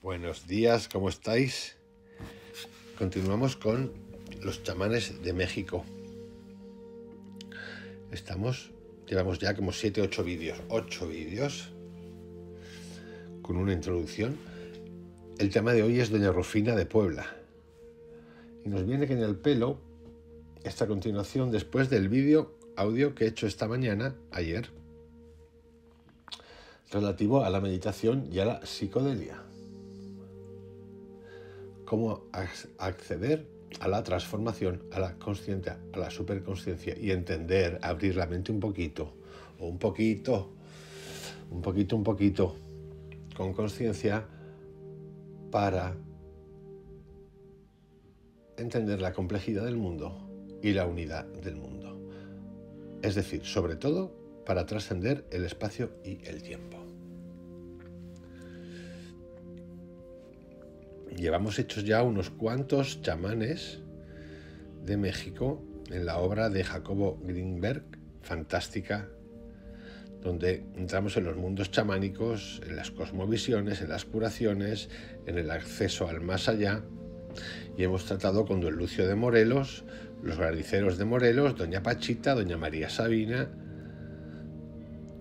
Buenos días, ¿cómo estáis? Continuamos con los chamanes de México. Llevamos ya como 8 vídeos con una introducción. El tema de hoy es Doña Rufina de Puebla. Y nos viene que en el pelo esta continuación después del vídeo audio que he hecho esta mañana, ayer, relativo a la meditación y a la psicodelia. Cómo acceder a la transformación, a la consciencia, a la superconsciencia y entender, abrir la mente un poquito, con consciencia para entender la complejidad del mundo y la unidad del mundo. Es decir, sobre todo, para trascender el espacio y el tiempo. Llevamos hechos ya unos cuantos chamanes de México en la obra de Jacobo Greenberg, fantástica, donde entramos en los mundos chamánicos, en las cosmovisiones, en las curaciones, en el acceso al más allá, y hemos tratado con don Lucio de Morelos, los graniceros de Morelos, doña Pachita, doña María Sabina,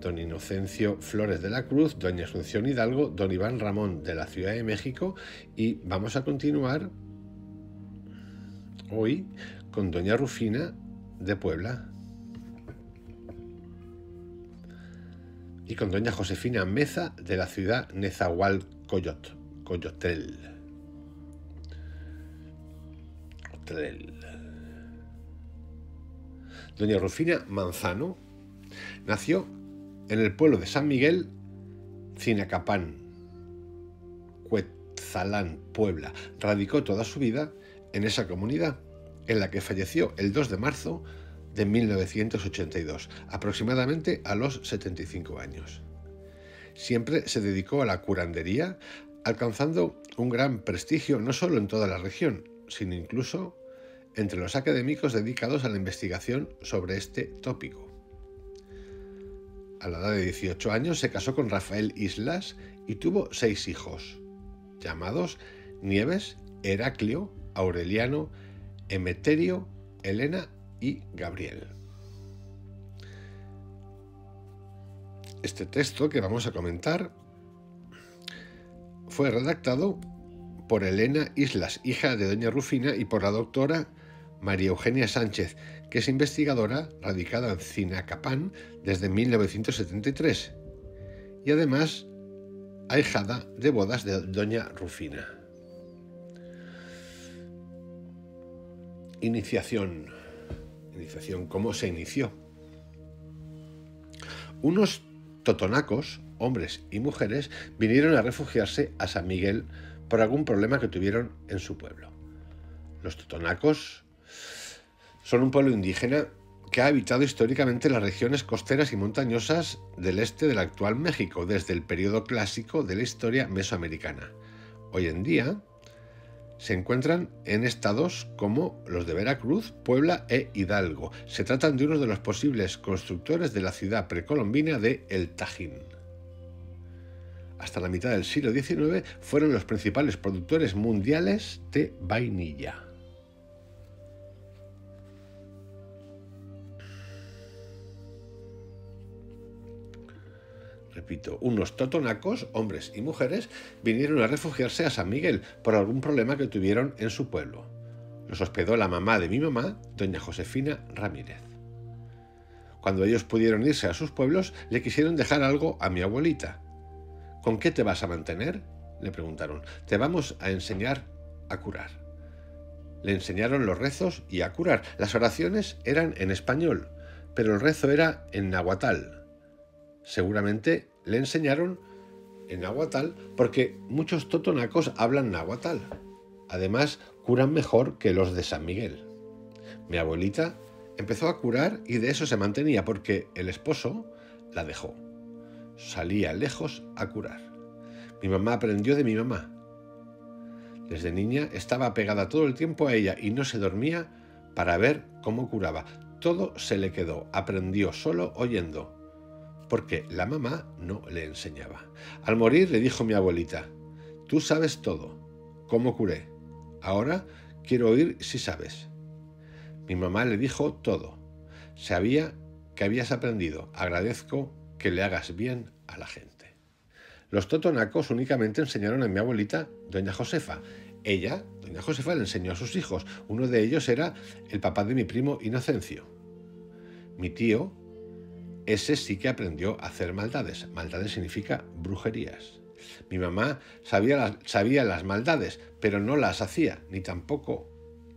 don Inocencio Flores de la Cruz, doña Asunción Hidalgo, don Iván Ramón de la Ciudad de México, y vamos a continuar hoy con doña Rufina de Puebla y con doña Josefina Meza de la ciudad Nezahualcóyotl. Doña Rufina Manzano nació en el pueblo de San Miguel, Cinacapán, Cuetzalán, Puebla. Radicó toda su vida en esa comunidad, en la que falleció el 2 de marzo de 1982, aproximadamente a los 75 años. Siempre se dedicó a la curandería, alcanzando un gran prestigio no solo en toda la región, sino incluso entre los académicos dedicados a la investigación sobre este tópico. A la edad de 18 años se casó con Rafael Islas y tuvo 6 hijos, llamados Nieves, Heraclio, Aureliano, Emeterio, Elena y Gabriel. Este texto que vamos a comentar fue redactado por Elena Islas, hija de doña Rufina, y por la doctora María Eugenia Sánchez, que es investigadora radicada en Cinacapán desde 1973 y además ahijada de bodas de doña Rufina. Iniciación, ¿cómo se inició? Unos totonacos, hombres y mujeres, vinieron a refugiarse a San Miguel por algún problema que tuvieron en su pueblo. Los totonacos son un pueblo indígena que ha habitado históricamente las regiones costeras y montañosas del este del actual México desde el periodo clásico de la historia mesoamericana. Hoy en día se encuentran en estados como los de Veracruz, Puebla e Hidalgo. Se tratan de uno de los posibles constructores de la ciudad precolombina de El Tajín. Hasta la mitad del siglo XIX fueron los principales productores mundiales de vainilla. Repito, unos totonacos, hombres y mujeres, vinieron a refugiarse a San Miguel por algún problema que tuvieron en su pueblo. Los hospedó la mamá de mi mamá, doña Josefina Ramírez. Cuando ellos pudieron irse a sus pueblos, le quisieron dejar algo a mi abuelita. ¿Con qué te vas a mantener?, le preguntaron. Te vamos a enseñar a curar. Le enseñaron los rezos y a curar. Las oraciones eran en español, pero el rezo era en nahuatl. Seguramente le enseñaron en nahuatl porque muchos totonacos hablan nahuatl. Además, curan mejor que los de San Miguel. Mi abuelita empezó a curar y de eso se mantenía porque el esposo la dejó. Salía lejos a curar. Mi mamá aprendió de mi mamá. Desde niña estaba pegada todo el tiempo a ella y no se dormía para ver cómo curaba. Todo se le quedó, aprendió solo oyendo, porque la mamá no le enseñaba. Al morir le dijo mi abuelita: Tú sabes todo. ¿Cómo curé? Ahora quiero oír si sabes. Mi mamá le dijo todo. Sabía que habías aprendido. Agradezco que le hagas bien a la gente. Los totonacos únicamente enseñaron a mi abuelita, doña Josefa. Ella, doña Josefa, le enseñó a sus hijos. Uno de ellos era el papá de mi primo Inocencio. Mi tío, ese sí que aprendió a hacer maldades. Maldades significa brujerías. Mi mamá sabía las maldades, pero no las hacía, ni tampoco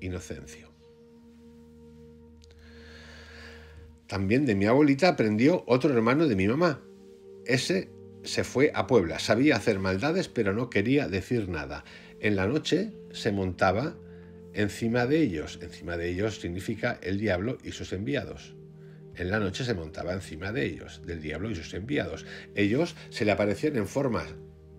Inocencio. También de mi abuelita aprendió otro hermano de mi mamá. Ese se fue a Puebla, sabía hacer maldades, pero no quería decir nada. En la noche se montaba encima de ellos. Encima de ellos significa el diablo y sus enviados. En la noche se montaba encima de ellos, del diablo y sus enviados. Ellos se le aparecían en formas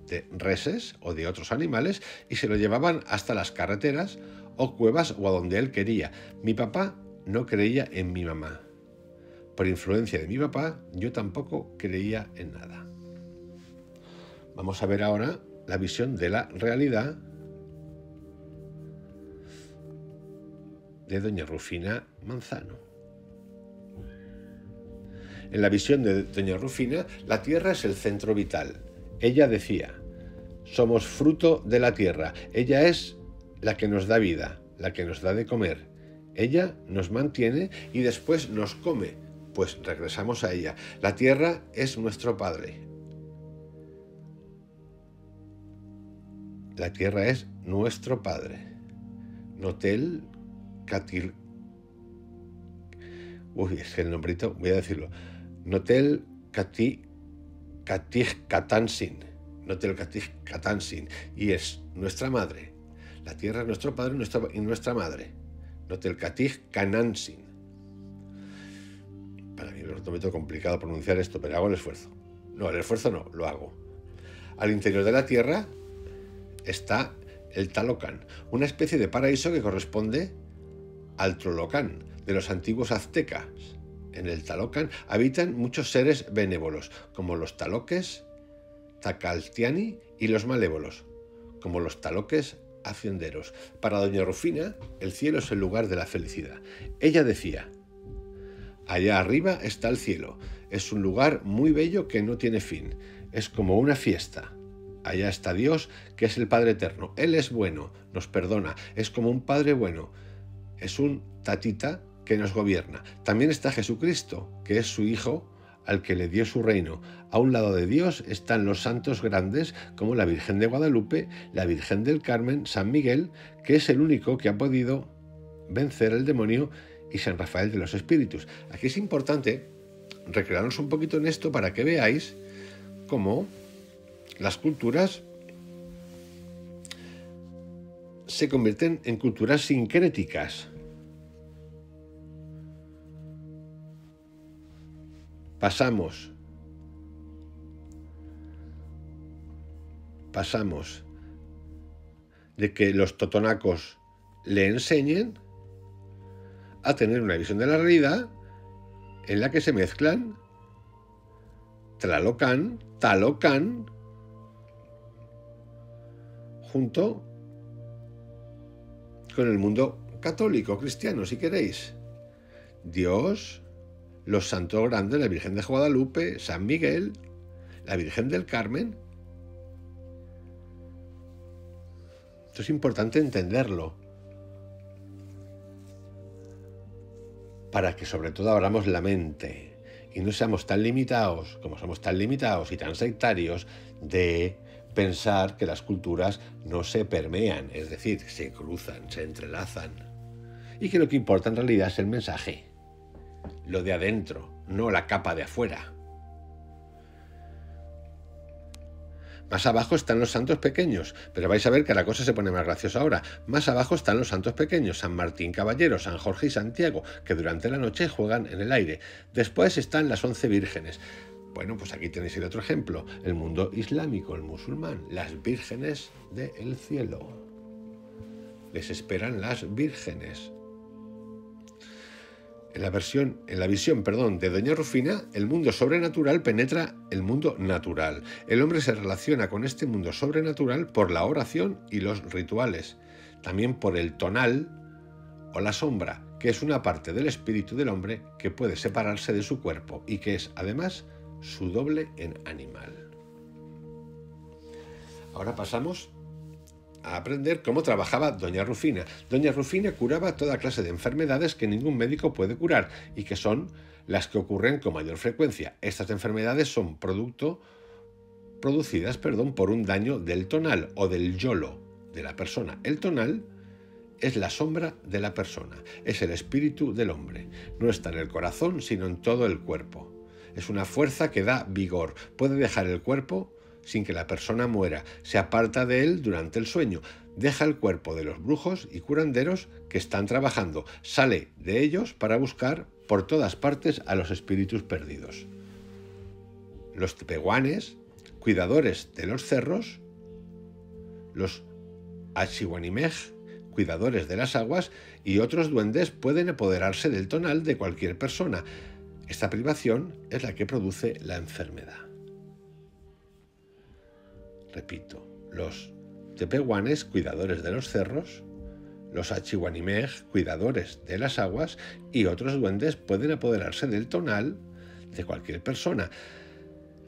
de reses o de otros animales y se lo llevaban hasta las carreteras o cuevas o a donde él quería. Mi papá no creía en mi mamá. Por influencia de mi papá, yo tampoco creía en nada. Vamos a ver ahora la visión de la realidad de doña Rufina Manzano. En la visión de doña Rufina, la tierra es el centro vital. Ella decía, somos fruto de la tierra. Ella es la que nos da vida, la que nos da de comer. Ella nos mantiene y después nos come, pues regresamos a ella. La tierra es nuestro padre. La tierra es nuestro padre. Notel Catil. Uy, es que el nombrito, voy a decirlo. Notel Catij Catansin. Notel Catij Catansin. Y es nuestra madre. La tierra es nuestro padre y nuestra madre. Notel Catij Canansin. Para mí es un momento complicado pronunciar esto, pero hago el esfuerzo. No, el esfuerzo no, lo hago. Al interior de la tierra está el Talocán, una especie de paraíso que corresponde al Trolocán de los antiguos aztecas. En el Talocán habitan muchos seres benévolos, como los taloques, Tacaltiani, y los malévolos, como los taloques hacienderos. Para doña Rufina, el cielo es el lugar de la felicidad. Ella decía, allá arriba está el cielo, es un lugar muy bello que no tiene fin, es como una fiesta. Allá está Dios, que es el Padre Eterno. Él es bueno, nos perdona, es como un Padre bueno. Es un tatita que nos gobierna. También está Jesucristo, que es su Hijo, al que le dio su reino. A un lado de Dios están los santos grandes, como la Virgen de Guadalupe, la Virgen del Carmen, San Miguel, que es el único que ha podido vencer al demonio, y San Rafael de los Espíritus. Aquí es importante recrearnos un poquito en esto para que veáis cómo las culturas se convierten en culturas sincréticas. Pasamos de que los totonacos le enseñen a tener una visión de la realidad en la que se mezclan Tlalocán, Talocán, junto con el mundo católico, cristiano, si queréis. Dios, los santos grandes, la Virgen de Guadalupe, San Miguel, la Virgen del Carmen. Esto es importante entenderlo, para que sobre todo abramos la mente y no seamos tan limitados, como somos tan limitados y tan sectarios, de pensar que las culturas no se permean, es decir, se cruzan, se entrelazan, y que lo que importa en realidad es el mensaje, lo de adentro, no la capa de afuera. Más abajo están los santos pequeños, pero vais a ver que la cosa se pone más graciosa ahora. Más abajo están los santos pequeños, San Martín Caballero, San Jorge y Santiago, que durante la noche juegan en el aire. Después están las 11 vírgenes. Bueno, pues aquí tenéis el otro ejemplo, el mundo islámico, el musulmán, las vírgenes del cielo. Les esperan las vírgenes. En la visión, de doña Rufina, el mundo sobrenatural penetra el mundo natural. El hombre se relaciona con este mundo sobrenatural por la oración y los rituales, también por el tonal o la sombra, que es una parte del espíritu del hombre que puede separarse de su cuerpo y que es, además, su doble en animal. Ahora pasamos a aprender cómo trabajaba doña Rufina. Doña Rufina curaba toda clase de enfermedades que ningún médico puede curar y que son las que ocurren con mayor frecuencia. Estas enfermedades son producidas por un daño del tonal o del yolo de la persona. El tonal es la sombra de la persona, es el espíritu del hombre. No está en el corazón, sino en todo el cuerpo. Es una fuerza que da vigor, puede dejar el cuerpo sin que la persona muera, se aparta de él durante el sueño, deja el cuerpo de los brujos y curanderos que están trabajando, sale de ellos para buscar por todas partes a los espíritus perdidos. Los tepehuanes, cuidadores de los cerros, los achihuanimej, cuidadores de las aguas, y otros duendes pueden apoderarse del tonal de cualquier persona. Esta privación es la que produce la enfermedad. Repito, los tepehuanes, cuidadores de los cerros, los achihuanimej, cuidadores de las aguas, y otros duendes pueden apoderarse del tonal de cualquier persona.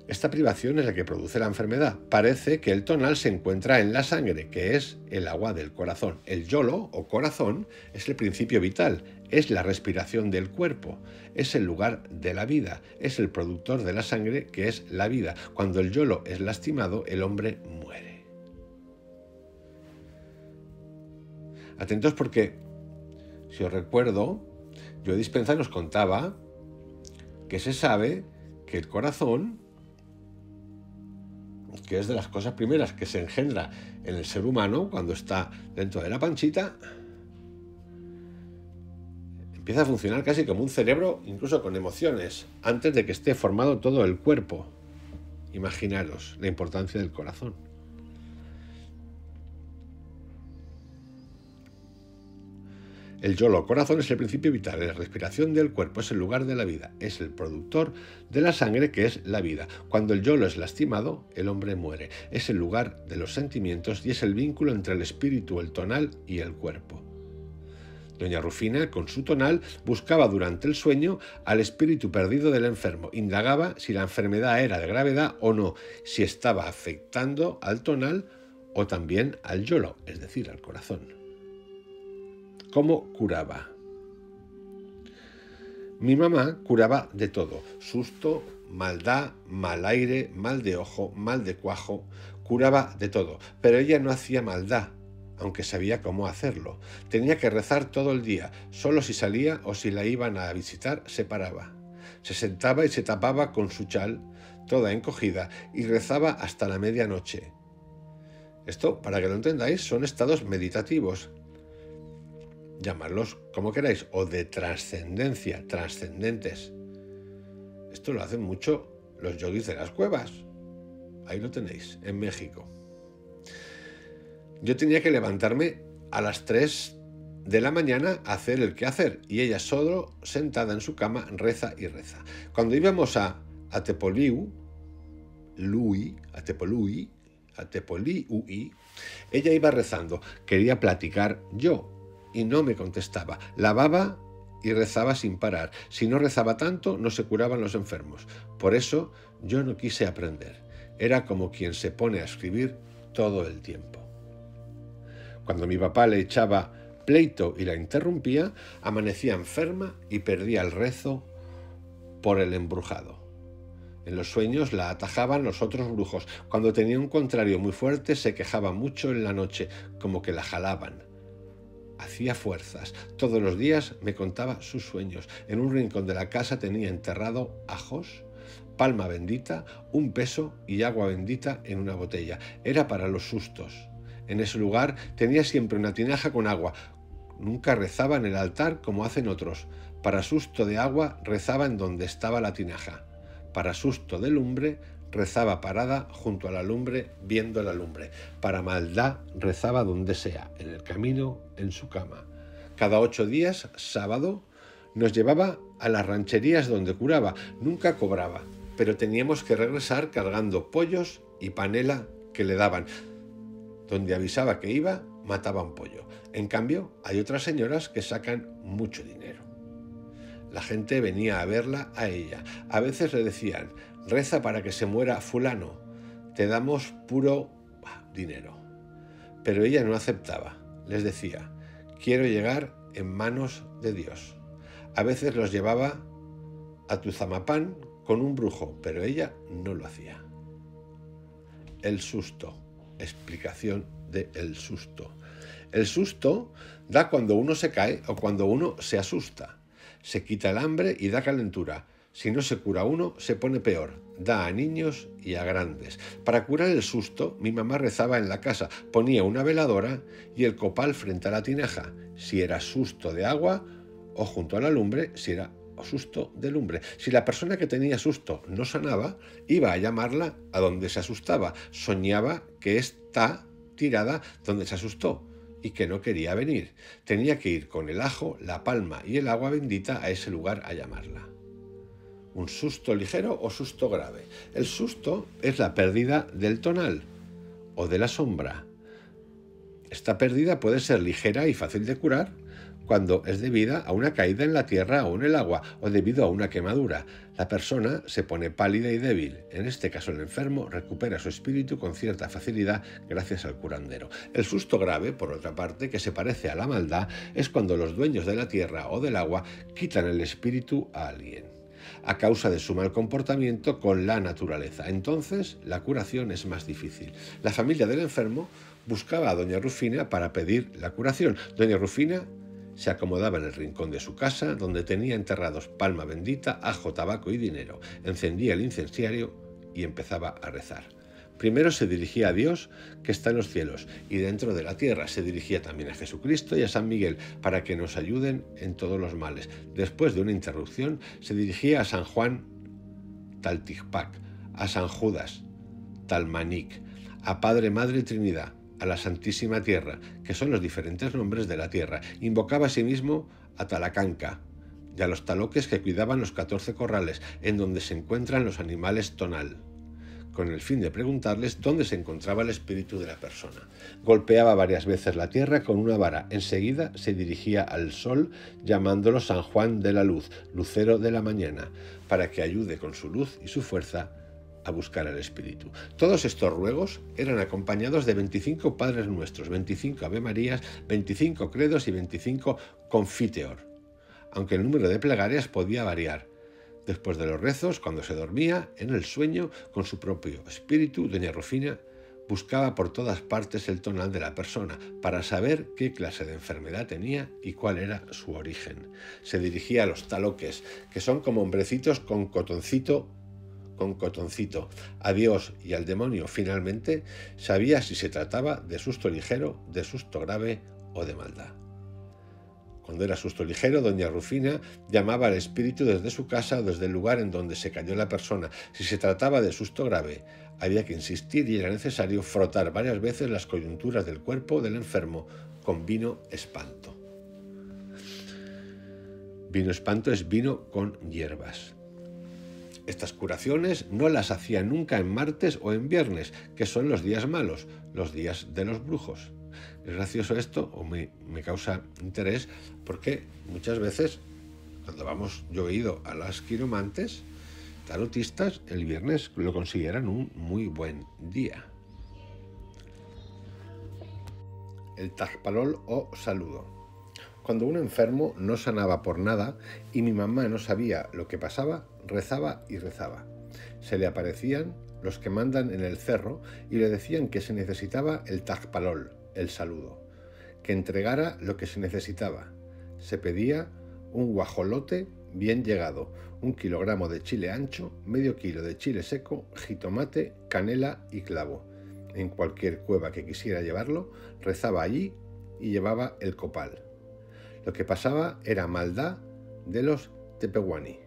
Esta privación es la que produce la enfermedad. Parece que el tonal se encuentra en la sangre, que es el agua del corazón. El yolo o corazón es el principio vital, es la respiración del cuerpo, es el lugar de la vida, es el productor de la sangre, que es la vida. Cuando el yolo es lastimado, el hombre muere. Atentos porque, si os recuerdo, Joe Dispenza nos contaba que se sabe que el corazón, que es de las cosas primeras que se engendra en el ser humano cuando está dentro de la panchita, empieza a funcionar casi como un cerebro, incluso con emociones, antes de que esté formado todo el cuerpo. Imaginaros la importancia del corazón. El yolo corazón es el principio vital, la respiración del cuerpo, es el lugar de la vida, es el productor de la sangre, que es la vida. Cuando el yolo es lastimado, el hombre muere. Es el lugar de los sentimientos y es el vínculo entre el espíritu, el tonal y el cuerpo. Doña Rufina, con su tonal, buscaba durante el sueño al espíritu perdido del enfermo, indagaba si la enfermedad era de gravedad o no, si estaba afectando al tonal o también al yolo, es decir, al corazón. ¿Cómo curaba? Mi mamá curaba de todo: susto, maldad, mal aire, mal de ojo, mal de cuajo, curaba de todo, pero ella no hacía maldad, aunque sabía cómo hacerlo. Tenía que rezar todo el día, solo si salía o si la iban a visitar se paraba. Se sentaba y se tapaba con su chal, toda encogida, y rezaba hasta la medianoche. Esto, para que lo entendáis, son estados meditativos. Llamadlos como queráis, o de trascendencia, trascendentes. Esto lo hacen mucho los yogis de las cuevas. Ahí lo tenéis, en México. Yo tenía que levantarme a las 3 de la mañana a hacer el quehacer, y ella solo, sentada en su cama, reza y reza. Cuando íbamos a Tepoliuí, ella iba rezando. Quería platicar yo, y no me contestaba. Lavaba y rezaba sin parar. Si no rezaba tanto, no se curaban los enfermos. Por eso yo no quise aprender. Era como quien se pone a escribir todo el tiempo. Cuando mi papá le echaba pleito y la interrumpía, amanecía enferma y perdía el rezo por el embrujado. En los sueños la atajaban los otros brujos. Cuando tenía un contrario muy fuerte, se quejaba mucho en la noche, como que la jalaban. Hacía fuerzas. Todos los días me contaba sus sueños. En un rincón de la casa tenía enterrado ajos, palma bendita, un peso y agua bendita en una botella. Era para los sustos. En ese lugar tenía siempre una tinaja con agua. Nunca rezaba en el altar como hacen otros. Para susto de agua rezaba en donde estaba la tinaja. Para susto de lumbre rezaba parada junto a la lumbre, viendo la lumbre. Para maldad rezaba donde sea, en el camino, en su cama. Cada 8 días, sábado, Nos llevaba a las rancherías donde curaba, nunca cobraba, pero teníamos que regresar cargando pollos y panela que le daban. Donde avisaba que iba, mataban pollo. En cambio, hay otras señoras que sacan mucho dinero. La gente venía a verla a ella. A veces le decían, reza para que se muera fulano, te damos puro dinero. Pero ella no aceptaba. Les decía, quiero llegar en manos de Dios. A veces los llevaba a Tuzamapán con un brujo, pero ella no lo hacía. El susto. Explicación de el susto. El susto da cuando uno se cae o cuando uno se asusta. Se quita el hambre y da calentura. Si no se cura uno, se pone peor. Da a niños y a grandes. Para curar el susto, mi mamá rezaba en la casa. Ponía una veladora y el copal frente a la tinaja. Si era susto de agua, o junto a la lumbre, si era susto de lumbre. Si la persona que tenía susto no sanaba, iba a llamarla a donde se asustaba. Soñaba que está tirada donde se asustó y que no quería venir. Tenía que ir con el ajo, la palma y el agua bendita a ese lugar a llamarla. ¿Un susto ligero o susto grave? El susto es la pérdida del tonal o de la sombra. Esta pérdida puede ser ligera y fácil de curar cuando es debida a una caída en la tierra o en el agua o debido a una quemadura. La persona se pone pálida y débil. En este caso, el enfermo recupera su espíritu con cierta facilidad gracias al curandero. El susto grave, por otra parte, que se parece a la maldad, es cuando los dueños de la tierra o del agua quitan el espíritu a alguien a causa de su mal comportamiento con la naturaleza. Entonces, la curación es más difícil. La familia del enfermo buscaba a doña Rufina para pedir la curación. Doña Rufina se acomodaba en el rincón de su casa, donde tenía enterrados palma bendita, ajo, tabaco y dinero. Encendía el incensario y empezaba a rezar. Primero se dirigía a Dios, que está en los cielos, y dentro de la tierra. Se dirigía también a Jesucristo y a San Miguel, para que nos ayuden en todos los males. Después de una interrupción, se dirigía a San Juan Talticpac, a San Judas Talmanic, a Padre, Madre y Trinidad, a la Santísima Tierra, que son los diferentes nombres de la tierra. Invocaba a sí mismo a Talacanca y a los taloques que cuidaban los 14 corrales, en donde se encuentran los animales tonal, con el fin de preguntarles dónde se encontraba el espíritu de la persona. Golpeaba varias veces la tierra con una vara. Enseguida se dirigía al sol, llamándolo San Juan de la Luz, lucero de la mañana, para que ayude con su luz y su fuerza a buscar al espíritu. Todos estos ruegos eran acompañados de 25 Padres Nuestros, 25 Ave Marías, 25 credos y 25 confiteor, aunque el número de plegarias podía variar. Después de los rezos, cuando se dormía, en el sueño, con su propio espíritu, doña Rufina buscaba por todas partes el tonal de la persona para saber qué clase de enfermedad tenía y cuál era su origen. Se dirigía a los taloques, que son como hombrecitos con cotoncito, a Dios y al demonio. Finalmente, sabía si se trataba de susto ligero, de susto grave o de maldad. Cuando era susto ligero, doña Rufina llamaba al espíritu desde su casa o desde el lugar en donde se cayó la persona. Si se trataba de susto grave, había que insistir y era necesario frotar varias veces las coyunturas del cuerpo del enfermo con vino espanto. Vino espanto es vino con hierbas. Estas curaciones no las hacía nunca en martes o en viernes, que son los días malos, los días de los brujos. Es gracioso esto, o me causa interés, porque muchas veces cuando yo he ido a las quiromantes, tarotistas, el viernes lo consideran un muy buen día. El tajpalol o saludo. Cuando un enfermo no sanaba por nada y mi mamá no sabía lo que pasaba, rezaba y rezaba. Se le aparecían los que mandan en el cerro y le decían que se necesitaba el tajpalol, el saludo, que entregara lo que se necesitaba. Se pedía un guajolote bien llegado, 1 kilogramo de chile ancho, medio kilo de chile seco, jitomate, canela y clavo. En cualquier cueva que quisiera llevarlo, rezaba allí y llevaba el copal. Lo que pasaba era maldad de los tepehuani.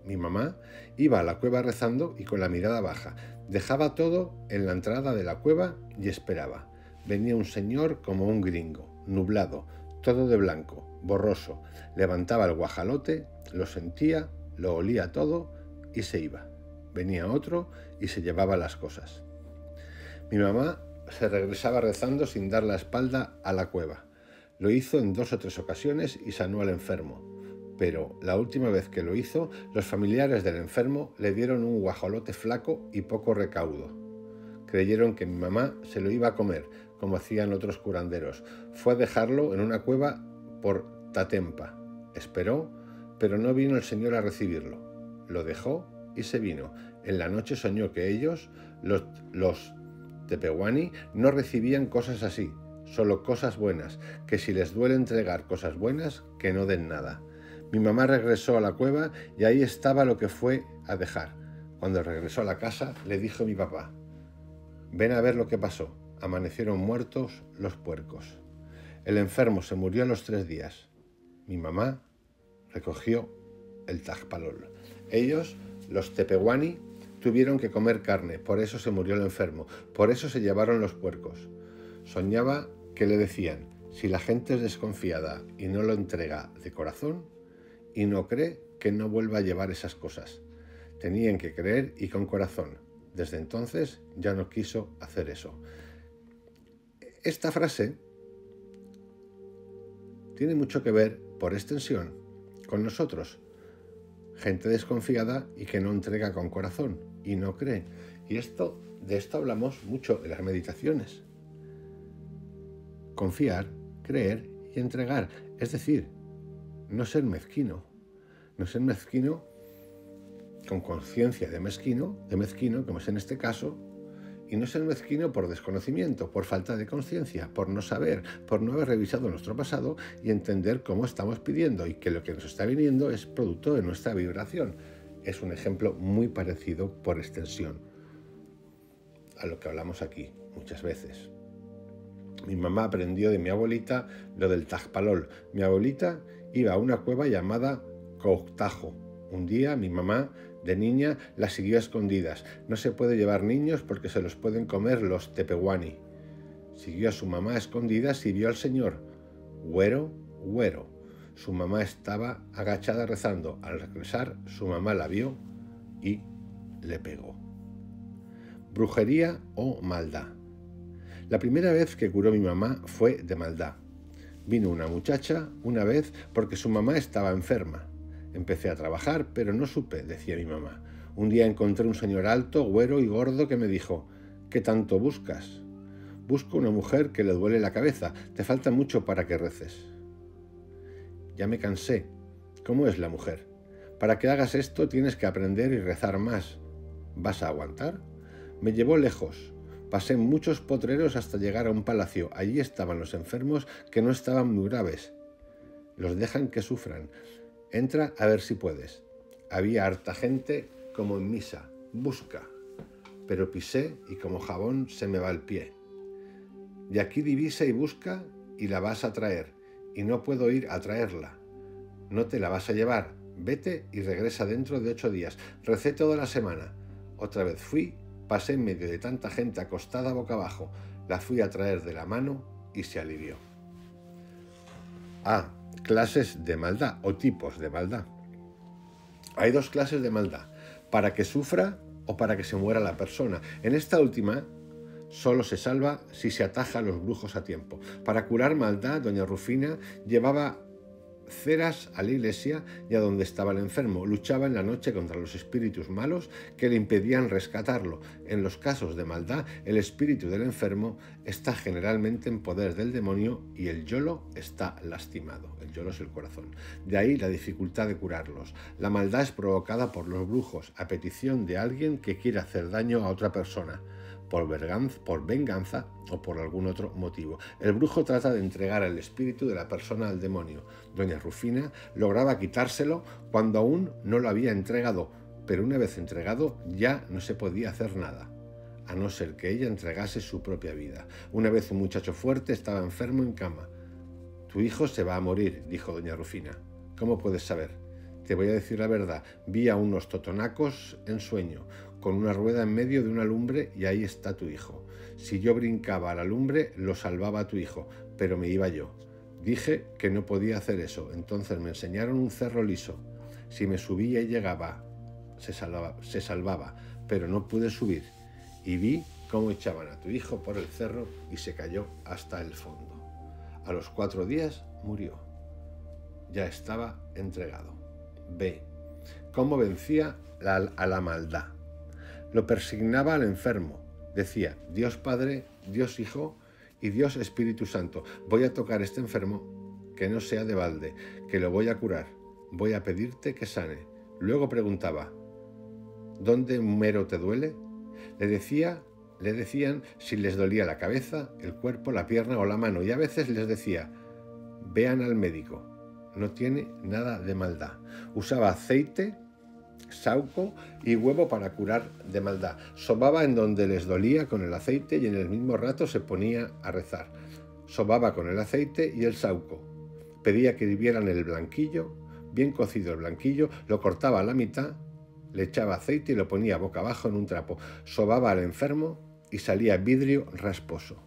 Mi mamá iba a la cueva rezando y con la mirada baja. Dejaba todo en la entrada de la cueva y esperaba. Venía un señor como un gringo, nublado, todo de blanco, borroso. Levantaba el guajalote, lo sentía, lo olía todo y se iba. Venía otro y se llevaba las cosas. Mi mamá se regresaba rezando sin dar la espalda a la cueva. Lo hizo en 2 o 3 ocasiones y sanó al enfermo. Pero la última vez que lo hizo, los familiares del enfermo le dieron un guajolote flaco y poco recaudo. Creyeron que mi mamá se lo iba a comer, como hacían otros curanderos. Fue a dejarlo en una cueva por Tatempa. Esperó, pero no vino el señor a recibirlo. Lo dejó y se vino. En la noche soñó que ellos, los Tepehuani, no recibían cosas así, solo cosas buenas, que si les duele entregar cosas buenas, que no den nada. Mi mamá regresó a la cueva y ahí estaba lo que fue a dejar. Cuando regresó a la casa, le dijo mi papá: «Ven a ver lo que pasó. Amanecieron muertos los puercos». El enfermo se murió a los 3 días. Mi mamá recogió el tajpalol. Ellos, los Tepehuani, tuvieron que comer carne, por eso se murió el enfermo, por eso se llevaron los puercos. Soñaba que le decían: si la gente es desconfiada y no lo entrega de corazón y no cree, que no vuelva a llevar esas cosas. Tenían que creer y con corazón. Desde entonces ya no quiso hacer eso. Esta frase tiene mucho que ver, por extensión, con nosotros. Gente desconfiada y que no entrega con corazón y no cree. Y de esto hablamos mucho en las meditaciones. Confiar, creer y entregar. Es decir, no ser mezquino. No ser mezquino con conciencia de mezquino, como es en este caso, y no ser mezquino por desconocimiento, por falta de conciencia, por no saber, por no haber revisado nuestro pasado y entender cómo estamos pidiendo y que lo que nos está viniendo es producto de nuestra vibración. Es un ejemplo muy parecido por extensión a lo que hablamos aquí muchas veces. Mi mamá aprendió de mi abuelita lo del tajpalol. Mi abuelita iba a una cueva llamada Coctajo. Un día mi mamá, de niña, la siguió a escondidas. No se puede llevar niños porque se los pueden comer los Tepehuani. Siguió a su mamá a escondidas y vio al señor. Güero, güero. Su mamá estaba agachada rezando. Al regresar, su mamá la vio y le pegó. Brujería o maldad. La primera vez que curó mi mamá fue de maldad. Vino una muchacha una vez porque su mamá estaba enferma. Empecé a trabajar, pero no supe, decía mi mamá. Un día encontré un señor alto, güero y gordo que me dijo: «¿Qué tanto buscas?» «Busco una mujer que le duele la cabeza. Te falta mucho para que reces». Ya me cansé. ¿Cómo es la mujer? Para que hagas esto tienes que aprender y rezar más. ¿Vas a aguantar? Me llevó lejos. Pasé muchos potreros hasta llegar a un palacio. Allí estaban los enfermos que no estaban muy graves. Los dejan que sufran. Entra a ver si puedes. Había harta gente como en misa. Busca. Pero pisé y como jabón se me va el pie. De aquí divisa y busca y la vas a traer. Y no puedo ir a traerla. No te la vas a llevar. Vete y regresa dentro de 8 días. Recé toda la semana. Otra vez fui, pasé en medio de tanta gente acostada boca abajo. La fui a traer de la mano y se alivió. Clases de maldad o tipos de maldad. Hay 2 clases de maldad: para que sufra o para que se muera la persona. En esta última solo se salva si se ataja a los brujos a tiempo. Para curar maldad, doña Rufina llevaba ceras a la iglesia y a donde estaba el enfermo. Luchaba en la noche contra los espíritus malos que le impedían rescatarlo. En los casos de maldad, el espíritu del enfermo está generalmente en poder del demonio y el yolo está lastimado. El yolo es el corazón. De ahí la dificultad de curarlos. La maldad es provocada por los brujos a petición de alguien que quiere hacer daño a otra persona, por venganza o por algún otro motivo. El brujo trata de entregar el espíritu de la persona al demonio. Doña Rufina lograba quitárselo cuando aún no lo había entregado, pero una vez entregado ya no se podía hacer nada, a no ser que ella entregase su propia vida. Una vez un muchacho fuerte estaba enfermo en cama. «Tu hijo se va a morir», dijo doña Rufina. «¿Cómo puedes saber?» «Te voy a decir la verdad. Vi a unos totonacos en sueño, con una rueda en medio de una lumbre y ahí está tu hijo. Si yo brincaba a la lumbre, lo salvaba a tu hijo, pero me iba yo. Dije que no podía hacer eso. Entonces me enseñaron un cerro liso. Si me subía y llegaba, se salvaba, pero no pude subir. Y vi cómo echaban a tu hijo por el cerro y se cayó hasta el fondo. A los 4 días murió. Ya estaba entregado. B. Cómo vencía a la maldad. Lo persignaba al enfermo. Decía, Dios Padre, Dios Hijo y Dios Espíritu Santo. Voy a tocar a este enfermo, que no sea de balde, que lo voy a curar. Voy a pedirte que sane. Luego preguntaba, ¿dónde mero te duele? Le decían si les dolía la cabeza, el cuerpo, la pierna o la mano, y a veces les decía, vean al médico, no tiene nada de maldad. Usaba aceite, sauco y huevo para curar de maldad. Sobaba en donde les dolía con el aceite y en el mismo rato se ponía a rezar. Sobaba con el aceite y el sauco. Pedía que hirvieran el blanquillo, bien cocido el blanquillo, lo cortaba a la mitad, le echaba aceite y lo ponía boca abajo en un trapo. Sobaba al enfermo y salía vidrio rasposo.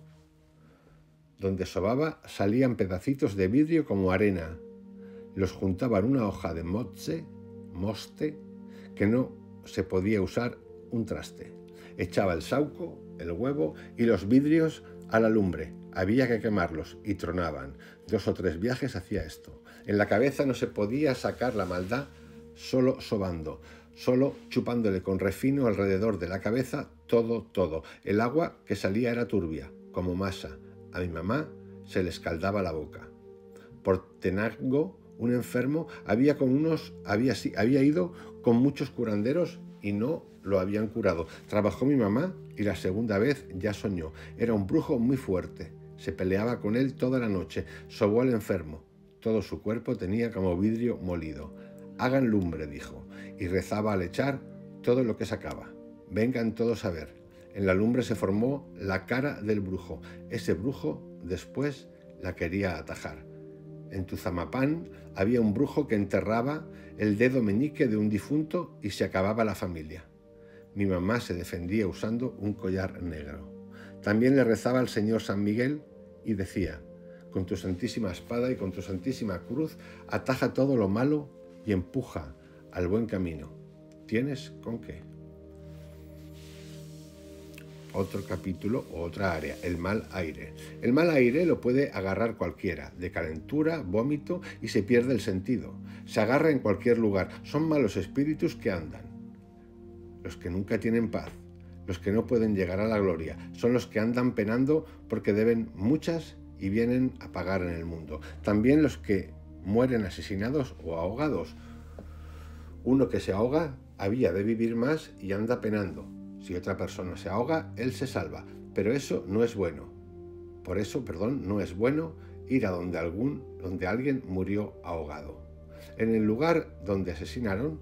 Donde sobaba salían pedacitos de vidrio como arena. Los juntaba en una hoja de moste, que no se podía usar un traste. Echaba el sauco, el huevo y los vidrios a la lumbre. Había que quemarlos y tronaban. 2 o 3 viajes hacía esto. En la cabeza no se podía sacar la maldad solo sobando, solo chupándole con refino alrededor de la cabeza todo. El agua que salía era turbia, como masa. A mi mamá se le escaldaba la boca. Por Tenango, un enfermo, había ido con muchos curanderos y no lo habían curado. Trabajó mi mamá y la segunda vez ya soñó. Era un brujo muy fuerte. Se peleaba con él toda la noche. Sobó al enfermo. Todo su cuerpo tenía como vidrio molido. Hagan lumbre, dijo, y rezaba al echar todo lo que sacaba. Vengan todos a ver. En la lumbre se formó la cara del brujo. Ese brujo después la quería atajar. En Tuzamapán había un brujo que enterraba el dedo meñique de un difunto y se acababa la familia. Mi mamá se defendía usando un collar negro. También le rezaba al señor San Miguel y decía, con tu santísima espada y con tu santísima cruz, ataja todo lo malo y empuja al buen camino. ¿Tienes con qué? Otro capítulo o otra área, el mal aire. El mal aire lo puede agarrar cualquiera, de calentura, vómito y se pierde el sentido. Se agarra en cualquier lugar. Son malos espíritus que andan. Los que nunca tienen paz, los que no pueden llegar a la gloria, son los que andan penando porque deben muchas y vienen a pagar en el mundo. También los que mueren asesinados o ahogados. Uno que se ahoga había de vivir más y anda penando. Si otra persona se ahoga, él se salva, pero eso no es bueno. Por eso, no es bueno ir a donde alguien murió ahogado. En el lugar donde asesinaron,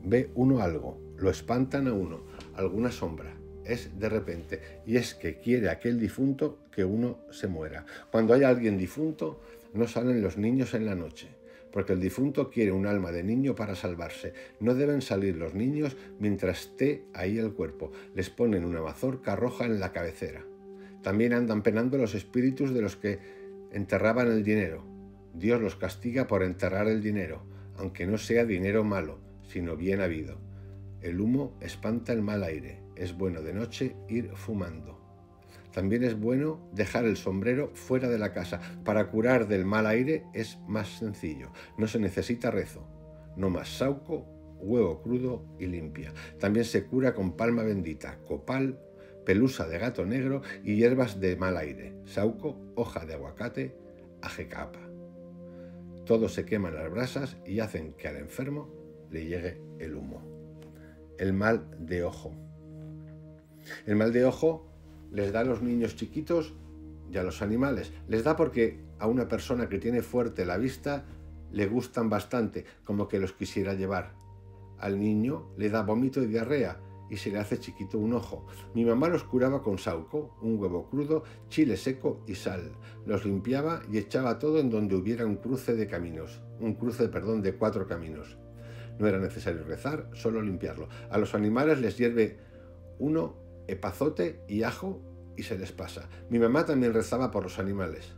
ve uno algo, lo espantan a uno, alguna sombra. Es de repente, y es que quiere aquel difunto que uno se muera. Cuando hay alguien difunto, no salen los niños en la noche, porque el difunto quiere un alma de niño para salvarse. No deben salir los niños mientras esté ahí el cuerpo. Les ponen una mazorca roja en la cabecera. También andan penando los espíritus de los que enterraban el dinero. Dios los castiga por enterrar el dinero, aunque no sea dinero malo, sino bien habido. El humo espanta el mal aire. Es bueno de noche ir fumando. También es bueno dejar el sombrero fuera de la casa. Para curar del mal aire es más sencillo. No se necesita rezo. No más sauco, huevo crudo y limpia. También se cura con palma bendita, copal, pelusa de gato negro y hierbas de mal aire. Sauco, hoja de aguacate, ajecapa. Todo se quema en las brasas y hacen que al enfermo le llegue el humo. El mal de ojo. El mal de ojo les da a los niños chiquitos y a los animales. Les da porque a una persona que tiene fuerte la vista le gustan bastante, como que los quisiera llevar. Al niño le da vómito y diarrea y se le hace chiquito un ojo. Mi mamá los curaba con sauco, un huevo crudo, chile seco y sal. Los limpiaba y echaba todo en donde hubiera un cruce de 4 caminos. No era necesario rezar, solo limpiarlo. A los animales les hierve uno epazote y ajo y se les pasa. Mi mamá también rezaba por los animales.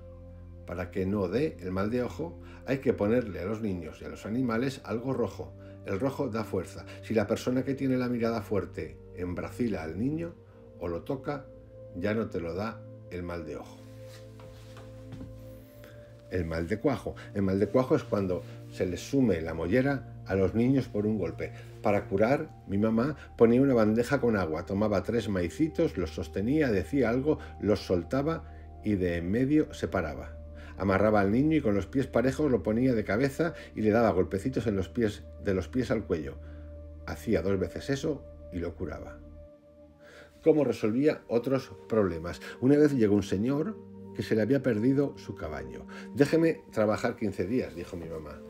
Para que no dé el mal de ojo, hay que ponerle a los niños y a los animales algo rojo. El rojo da fuerza. Si la persona que tiene la mirada fuerte embracila al niño o lo toca, ya no te lo da el mal de ojo. El mal de cuajo. El mal de cuajo es cuando se les sume la mollera a los niños por un golpe. Para curar, mi mamá ponía una bandeja con agua, tomaba 3 maicitos, los sostenía, decía algo, los soltaba y de en medio se paraba. Amarraba al niño y con los pies parejos lo ponía de cabeza y le daba golpecitos en los pies, de los pies al cuello. Hacía 2 veces eso y lo curaba. ¿Cómo resolvía otros problemas? Una vez llegó un señor que se le había perdido su caballo. Déjeme trabajar 15 días, dijo mi mamá.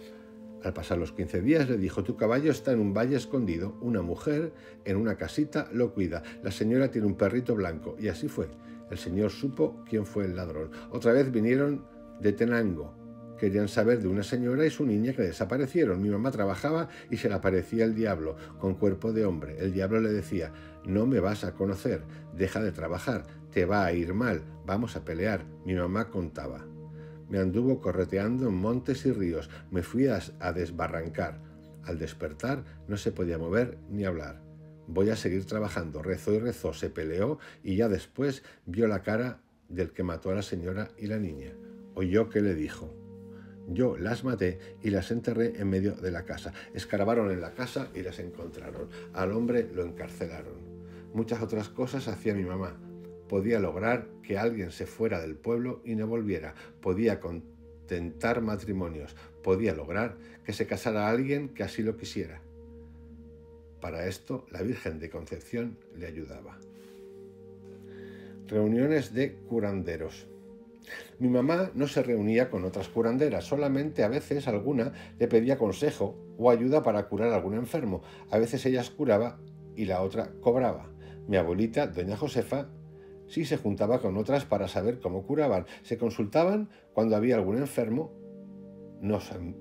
Al pasar los 15 días le dijo, tu caballo está en un valle escondido, una mujer en una casita lo cuida, la señora tiene un perrito blanco. Y así fue. El señor supo quién fue el ladrón. Otra vez vinieron de Tenango. Querían saber de una señora y su niña que desaparecieron. Mi mamá trabajaba y se le aparecía el diablo, con cuerpo de hombre. El diablo le decía, no me vas a conocer, deja de trabajar, te va a ir mal, vamos a pelear. Mi mamá contaba. Me anduvo correteando en montes y ríos, me fui a desbarrancar. Al despertar no se podía mover ni hablar. Voy a seguir trabajando. Rezó y rezó, se peleó y ya después vio la cara del que mató a la señora y la niña. Oyó que le dijo. Yo las maté y las enterré en medio de la casa. Escarbaron en la casa y las encontraron. Al hombre lo encarcelaron. Muchas otras cosas hacía mi mamá. Podía lograr que alguien se fuera del pueblo y no volviera. Podía contentar matrimonios. Podía lograr que se casara alguien que así lo quisiera. Para esto, la Virgen de Concepción le ayudaba. Reuniones de curanderos. Mi mamá no se reunía con otras curanderas, solamente a veces alguna le pedía consejo o ayuda para curar a algún enfermo. A veces ella curaba y la otra cobraba. Mi abuelita, doña Josefa, sí se juntaba con otras para saber cómo curaban. Se consultaban cuando había algún enfermo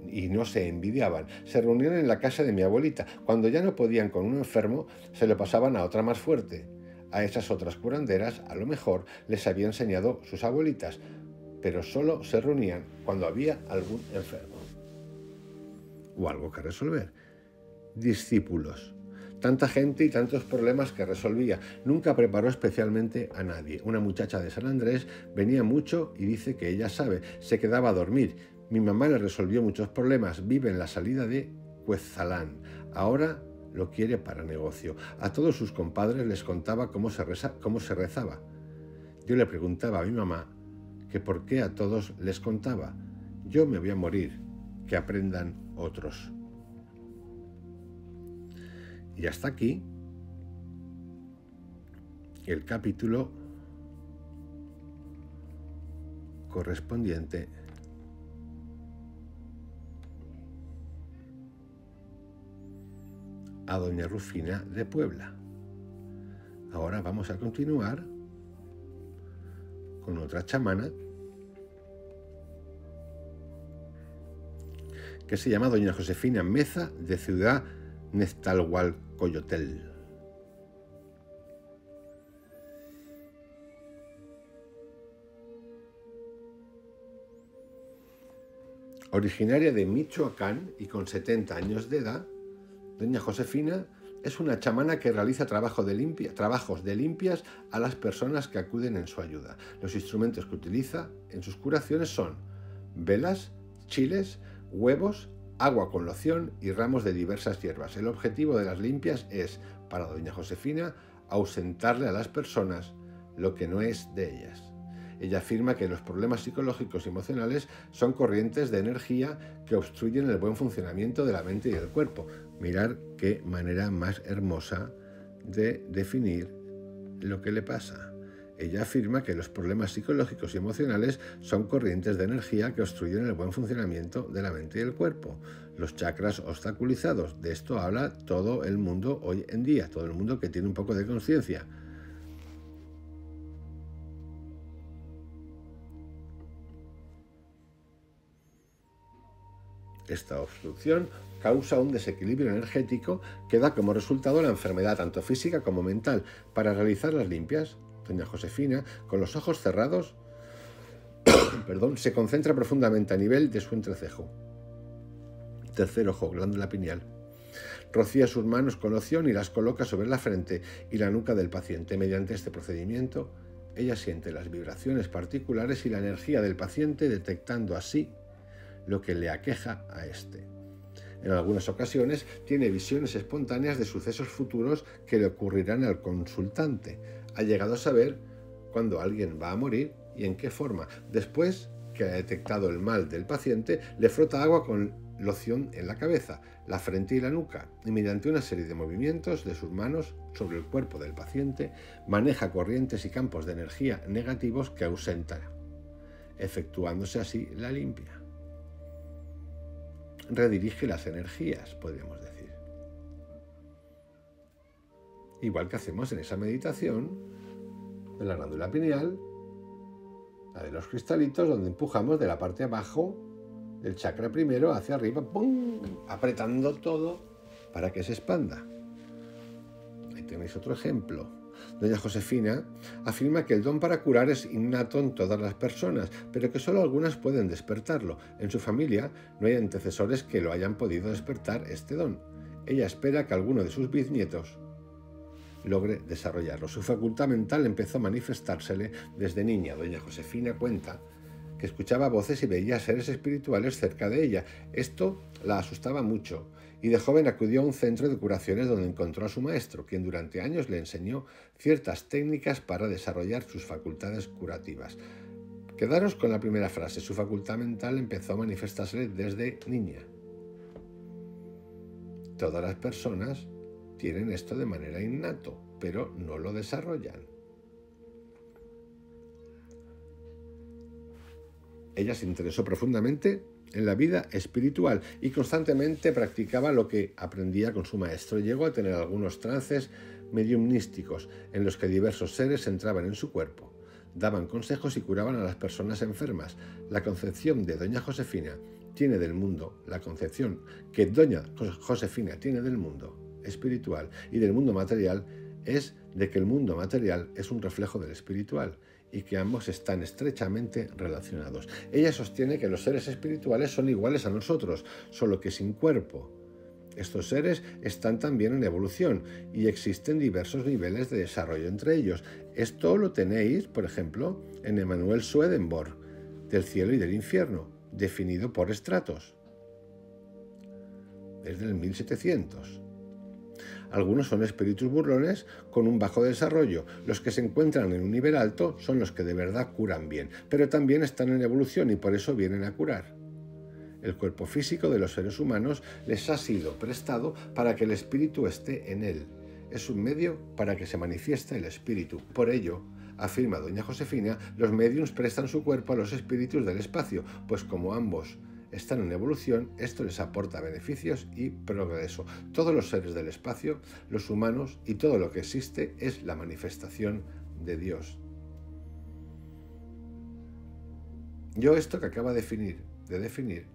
y no se envidiaban. Se reunían en la casa de mi abuelita. Cuando ya no podían con un enfermo, se lo pasaban a otra más fuerte. A esas otras curanderas, a lo mejor, les había enseñado sus abuelitas, pero solo se reunían cuando había algún enfermo o algo que resolver. Discípulos. Tanta gente y tantos problemas que resolvía. Nunca preparó especialmente a nadie. Una muchacha de San Andrés venía mucho y dice que ella sabe. Se quedaba a dormir. Mi mamá le resolvió muchos problemas. Vive en la salida de Cuezalán. Ahora lo quiere para negocio. A todos sus compadres les contaba cómo se rezaba. Yo le preguntaba a mi mamá que por qué a todos les contaba. Yo me voy a morir, que aprendan otros. Y hasta aquí el capítulo correspondiente a doña Rufina de Puebla. Ahora vamos a continuar con otra chamana que se llama doña Josefina Meza de Ciudad Nezahualcóyotl. Originaria de Michoacán y con 70 años de edad, doña Josefina es una chamana que realiza trabajos de limpias a las personas que acuden en su ayuda. Los instrumentos que utiliza en sus curaciones son velas, chiles, huevos, agua con loción y ramos de diversas hierbas. El objetivo de las limpias es, para doña Josefina, ausentarle a las personas lo que no es de ellas. Ella afirma que los problemas psicológicos y emocionales son corrientes de energía que obstruyen el buen funcionamiento de la mente y del cuerpo. Mirar qué manera más hermosa de definir lo que le pasa. Ella afirma que los problemas psicológicos y emocionales son corrientes de energía que obstruyen el buen funcionamiento de la mente y el cuerpo. Los chakras obstaculizados. De esto habla todo el mundo hoy en día, todo el mundo que tiene un poco de conciencia. Esta obstrucción causa un desequilibrio energético que da como resultado la enfermedad tanto física como mental. Para realizar las limpias, doña Josefina, con los ojos cerrados, perdón, se concentra profundamente a nivel de su entrecejo. Tercer ojo, glándula pineal. Rocía sus manos con loción y las coloca sobre la frente y la nuca del paciente. Mediante este procedimiento, ella siente las vibraciones particulares y la energía del paciente, detectando así lo que le aqueja a este. En algunas ocasiones tiene visiones espontáneas de sucesos futuros que le ocurrirán al consultante. Ha llegado a saber cuándo alguien va a morir y en qué forma. Después que ha detectado el mal del paciente, le frota agua con loción en la cabeza, la frente y la nuca, y mediante una serie de movimientos de sus manos sobre el cuerpo del paciente, maneja corrientes y campos de energía negativos que ausenta, efectuándose así la limpia. Redirige las energías, podríamos decir. Igual que hacemos en esa meditación de la glándula pineal, la de los cristalitos, donde empujamos de la parte abajo del chakra primero hacia arriba, ¡pum!, apretando todo para que se expanda. Ahí tenéis otro ejemplo. Doña Josefina afirma que el don para curar es innato en todas las personas, pero que solo algunas pueden despertarlo. En su familia no hay antecesores que lo hayan podido despertar este don. Ella espera que alguno de sus bisnietos logre desarrollarlo. Su facultad mental empezó a manifestársele desde niña. Doña Josefina cuenta que escuchaba voces y veía seres espirituales cerca de ella. Esto la asustaba mucho y de joven acudió a un centro de curaciones donde encontró a su maestro, quien durante años le enseñó ciertas técnicas para desarrollar sus facultades curativas. Quedaros con la primera frase. Su facultad mental empezó a manifestarse desde niña. Todas las personas tienen esto de manera innato, pero no lo desarrollan. Ella se interesó profundamente en la vida espiritual y constantemente practicaba lo que aprendía con su maestro. Llegó a tener algunos trances mediumnísticos en los que diversos seres entraban en su cuerpo, daban consejos y curaban a las personas enfermas. La concepción de Doña Josefina tiene del mundo, la concepción que Doña Josefina tiene del mundo espiritual y del mundo material es de que el mundo material es un reflejo del espiritual y que ambos están estrechamente relacionados. Ella sostiene que los seres espirituales son iguales a nosotros, solo que sin cuerpo. Estos seres están también en evolución y existen diversos niveles de desarrollo entre ellos. Esto lo tenéis, por ejemplo, en Emanuel Swedenborg, del cielo y del infierno, definido por estratos, desde el 1700. Algunos son espíritus burlones con un bajo desarrollo. Los que se encuentran en un nivel alto son los que de verdad curan bien, pero también están en evolución y por eso vienen a curar. El cuerpo físico de los seres humanos les ha sido prestado para que el espíritu esté en él. Es un medio para que se manifieste el espíritu. Por ello, afirma Doña Josefina, los médiums prestan su cuerpo a los espíritus del espacio, pues como ambos están en evolución, esto les aporta beneficios y progreso. Todos los seres del espacio, los humanos y todo lo que existe es la manifestación de Dios. Yo esto que acaba de definir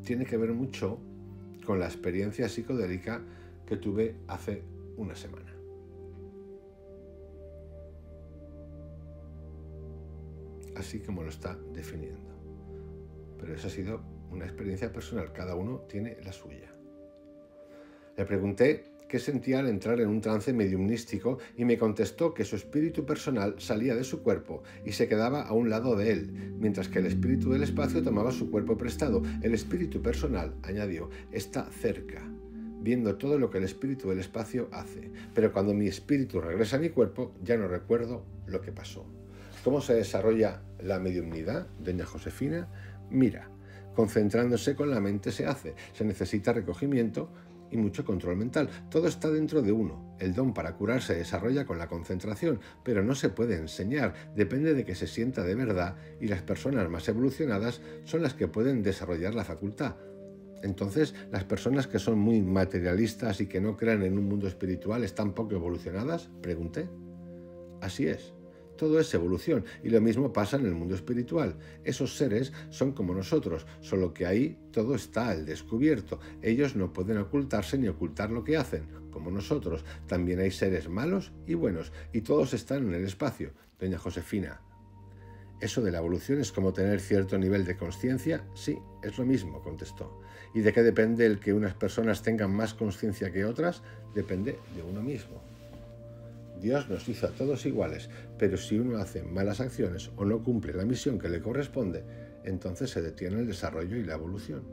tiene que ver mucho con la experiencia psicodélica que tuve hace una semana. Así como lo está definiendo. Pero esa ha sido una experiencia personal, cada uno tiene la suya. Le pregunté qué sentía al entrar en un trance mediumnístico y me contestó que su espíritu personal salía de su cuerpo y se quedaba a un lado de él, mientras que el espíritu del espacio tomaba su cuerpo prestado. El espíritu personal, añadió, está cerca, viendo todo lo que el espíritu del espacio hace, pero cuando mi espíritu regresa a mi cuerpo ya no recuerdo lo que pasó. ¿Cómo se desarrolla la mediumnidad, Doña Josefina? Mira, concentrándose con la mente se hace. Se necesita recogimiento y mucho control mental. Todo está dentro de uno. El don para curar se desarrolla con la concentración, pero no se puede enseñar. Depende de que se sienta de verdad y las personas más evolucionadas son las que pueden desarrollar la facultad. Entonces, las personas que son muy materialistas y que no crean en un mundo espiritual están poco evolucionadas, pregunté. Así es. Todo es evolución y lo mismo pasa en el mundo espiritual. Esos seres son como nosotros, solo que ahí todo está al descubierto. Ellos no pueden ocultarse ni ocultar lo que hacen, como nosotros. También hay seres malos y buenos y todos están en el espacio. Doña Josefina: ¿eso de la evolución es como tener cierto nivel de conciencia? Sí, es lo mismo, contestó. ¿Y de qué depende el que unas personas tengan más conciencia que otras? Depende de uno mismo. Dios nos hizo a todos iguales, pero si uno hace malas acciones o no cumple la misión que le corresponde, entonces se detiene el desarrollo y la evolución.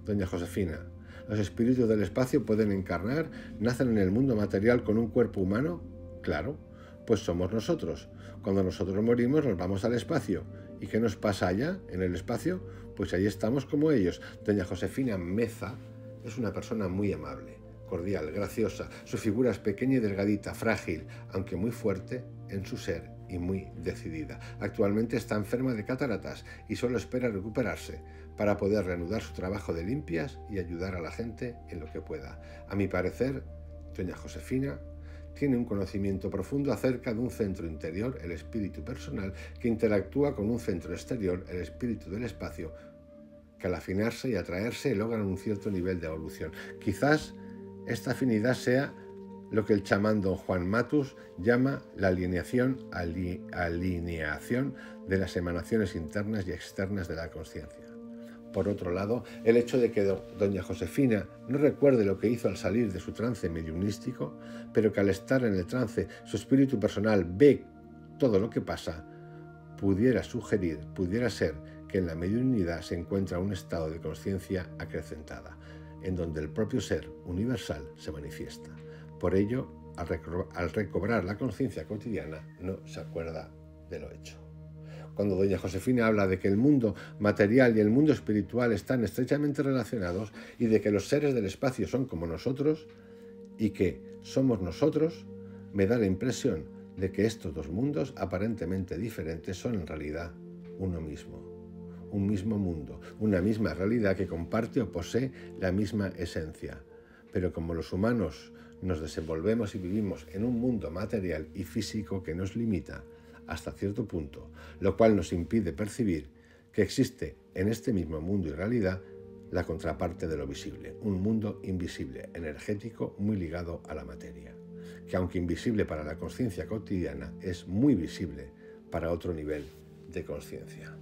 Doña Josefina: ¿los espíritus del espacio pueden encarnar? ¿Nacen en el mundo material con un cuerpo humano? Claro, pues somos nosotros. Cuando nosotros morimos nos vamos al espacio. ¿Y qué nos pasa allá, en el espacio? Pues ahí estamos como ellos. Doña Josefina Meza es una persona muy amable, cordial, graciosa. Su figura es pequeña y delgadita, frágil, aunque muy fuerte en su ser y muy decidida. Actualmente está enferma de cataratas y solo espera recuperarse para poder reanudar su trabajo de limpias y ayudar a la gente en lo que pueda. A mi parecer, doña Josefina tiene un conocimiento profundo acerca de un centro interior, el espíritu personal, que interactúa con un centro exterior, el espíritu del espacio, que al afinarse y atraerse logran un cierto nivel de evolución. Quizás esta afinidad sea lo que el chamán don Juan Matus llama la alineación de las emanaciones internas y externas de la conciencia. Por otro lado, el hecho de que doña Josefina no recuerde lo que hizo al salir de su trance mediunístico, pero que al estar en el trance su espíritu personal ve todo lo que pasa, pudiera ser que en la mediunidad se encuentra un estado de conciencia acrecentada, en donde el propio ser universal se manifiesta. Por ello, al recobrar la conciencia cotidiana, no se acuerda de lo hecho. Cuando doña Josefina habla de que el mundo material y el mundo espiritual están estrechamente relacionados y de que los seres del espacio son como nosotros y que somos nosotros, me da la impresión de que estos dos mundos aparentemente diferentes son en realidad uno mismo. Un mismo mundo, una misma realidad que comparte o posee la misma esencia. Pero como los humanos nos desenvolvemos y vivimos en un mundo material y físico que nos limita hasta cierto punto, lo cual nos impide percibir que existe en este mismo mundo y realidad la contraparte de lo visible, un mundo invisible, energético, muy ligado a la materia, que aunque invisible para la conciencia cotidiana, es muy visible para otro nivel de conciencia.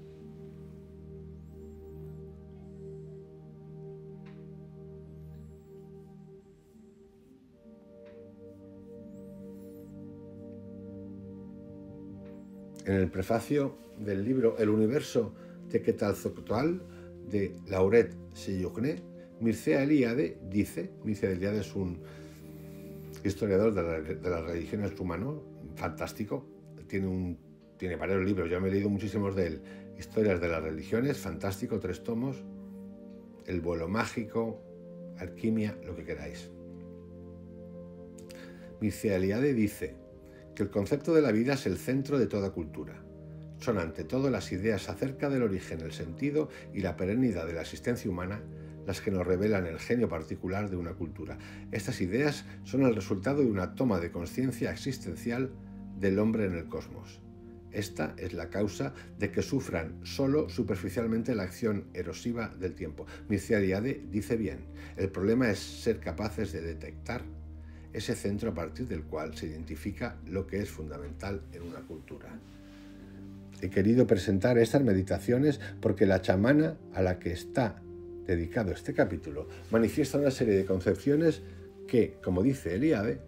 En el prefacio del libro El universo de Quetzalcóatl de Laurent Séjourné, Mircea Eliade dice, Mircea Eliade es un historiador de las religiones rumano, fantástico, tiene varios libros, yo me he leído muchísimos de él, Historias de las religiones, fantástico, 3 tomos, El vuelo mágico, Alquimia, lo que queráis. Mircea Eliade dice que el concepto de la vida es el centro de toda cultura. Son ante todo las ideas acerca del origen, el sentido y la perennidad de la existencia humana las que nos revelan el genio particular de una cultura. Estas ideas son el resultado de una toma de conciencia existencial del hombre en el cosmos. Esta es la causa de que sufran solo superficialmente la acción erosiva del tiempo. Mircea Eliade dice bien, el problema es ser capaces de detectar ese centro a partir del cual se identifica lo que es fundamental en una cultura. He querido presentar estas meditaciones porque la chamana a la que está dedicado este capítulo manifiesta una serie de concepciones que, como dice Eliade,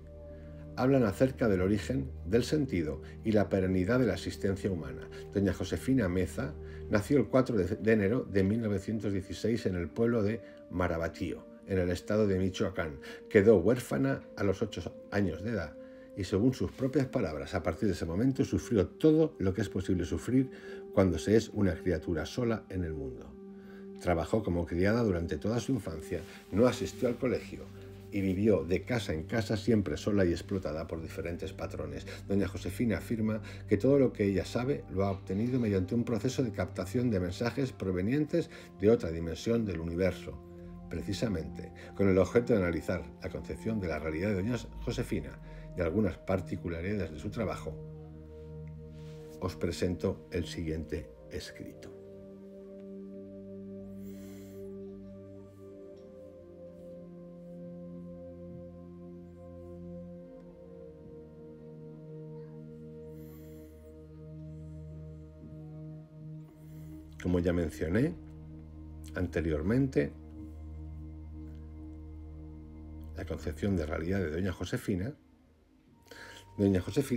hablan acerca del origen, del sentido y la perennidad de la existencia humana. Doña Josefina Meza nació el 4 de enero de 1916 en el pueblo de Marabatío, en el estado de Michoacán. Quedó huérfana a los 8 años de edad y, según sus propias palabras, a partir de ese momento sufrió todo lo que es posible sufrir cuando se es una criatura sola en el mundo. Trabajó como criada durante toda su infancia, no asistió al colegio y vivió de casa en casa siempre sola y explotada por diferentes patrones. Doña Josefina afirma que todo lo que ella sabe lo ha obtenido mediante un proceso de captación de mensajes provenientes de otra dimensión del universo, precisamente con el objeto de analizar la concepción de la realidad de doña Josefina y algunas particularidades de su trabajo. os presento el siguiente escrito. Como ya mencioné anteriormente, la concepción de realidad de doña Josefina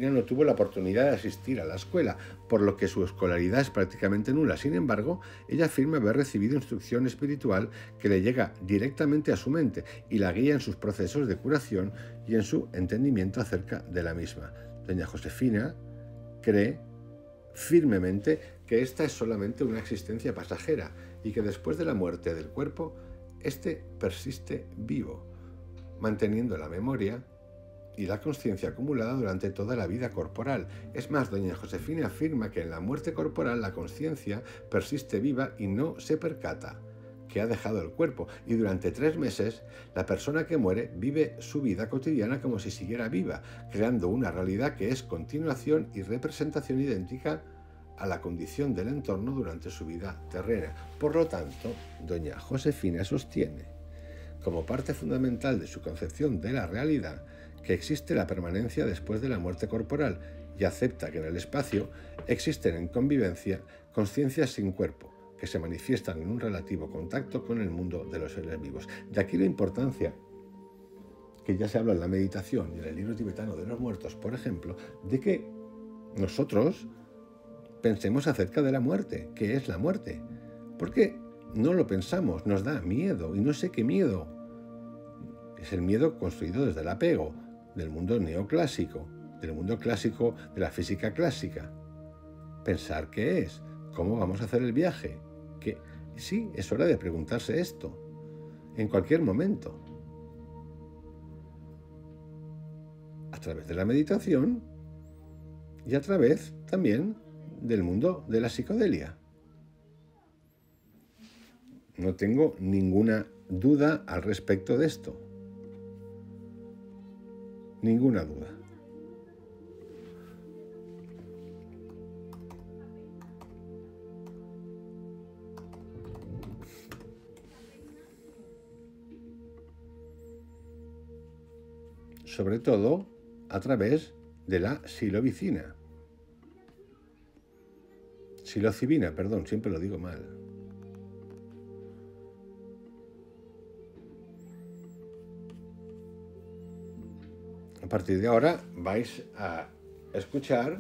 no tuvo la oportunidad de asistir a la escuela, por lo que su escolaridad es prácticamente nula. Sin embargo, ella afirma haber recibido instrucción espiritual que le llega directamente a su mente y la guía en sus procesos de curación y en su entendimiento acerca de la misma. Doña Josefina cree firmemente que esta es solamente una existencia pasajera y que después de la muerte del cuerpo, éste persiste vivo, manteniendo la memoria y la conciencia acumulada durante toda la vida corporal. Es más, doña Josefina afirma que en la muerte corporal la conciencia persiste viva y no se percata que ha dejado el cuerpo, y durante 3 meses la persona que muere vive su vida cotidiana como si siguiera viva, creando una realidad que es continuación y representación idéntica a la condición del entorno durante su vida terrena. Por lo tanto, doña Josefina sostiene, como parte fundamental de su concepción de la realidad, que existe la permanencia después de la muerte corporal y acepta que en el espacio existen en convivencia conciencias sin cuerpo, que se manifiestan en un relativo contacto con el mundo de los seres vivos. De aquí la importancia, que ya se habla en la meditación y en el libro tibetano de los muertos, por ejemplo, de que nosotros pensemos acerca de la muerte. ¿Qué es la muerte? Porque no lo pensamos, nos da miedo, y no sé qué miedo. Es el miedo construido desde el apego, del mundo neoclásico, del mundo clásico de la física clásica. Pensar qué es, cómo vamos a hacer el viaje. Que sí, es hora de preguntarse esto, en cualquier momento. A través de la meditación y a través también del mundo de la psicodelia. No tengo ninguna duda al respecto de esto. Ninguna duda. Sobre todo a través de la psilocibina. Psilocibina, perdón, siempre lo digo mal. A partir de ahora vais a escuchar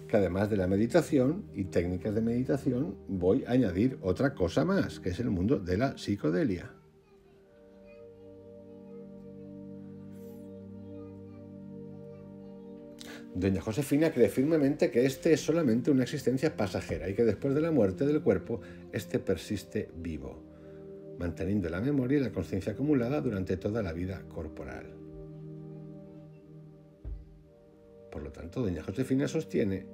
que además de la meditación y técnicas de meditación, voy a añadir otra cosa más, que es el mundo de la psicodelia. Doña Josefina cree firmemente que este es solamente una existencia pasajera y que después de la muerte del cuerpo, este persiste vivo, manteniendo la memoria y la conciencia acumulada durante toda la vida corporal. Por lo tanto, doña Josefina sostiene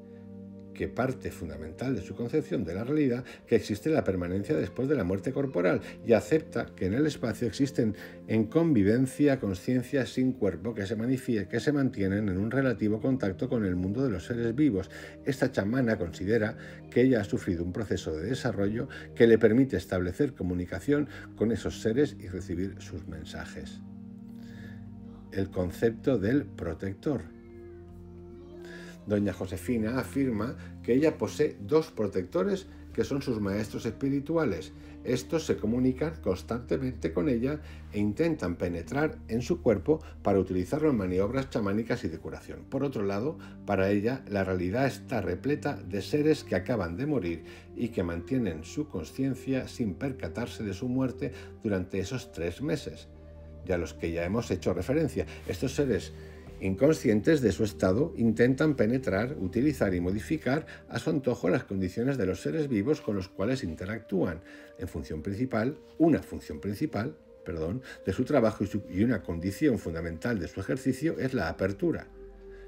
que parte fundamental de su concepción de la realidad que existe la permanencia después de la muerte corporal y acepta que en el espacio existen en convivencia conciencias sin cuerpo que se mantienen en un relativo contacto con el mundo de los seres vivos. Esta chamana considera que ella ha sufrido un proceso de desarrollo que le permite establecer comunicación con esos seres y recibir sus mensajes. El concepto del protector. Doña Josefina afirma que ella posee 2 protectores que son sus maestros espirituales. Estos se comunican constantemente con ella e intentan penetrar en su cuerpo para utilizarlo en maniobras chamánicas y de curación. Por otro lado, para ella la realidad está repleta de seres que acaban de morir y que mantienen su conciencia sin percatarse de su muerte durante esos 3 meses, y a los que ya hemos hecho referencia. Estos seres inconscientes de su estado, intentan penetrar, utilizar y modificar a su antojo las condiciones de los seres vivos con los cuales interactúan. Una función principal de su trabajo y una condición fundamental de su ejercicio es la apertura.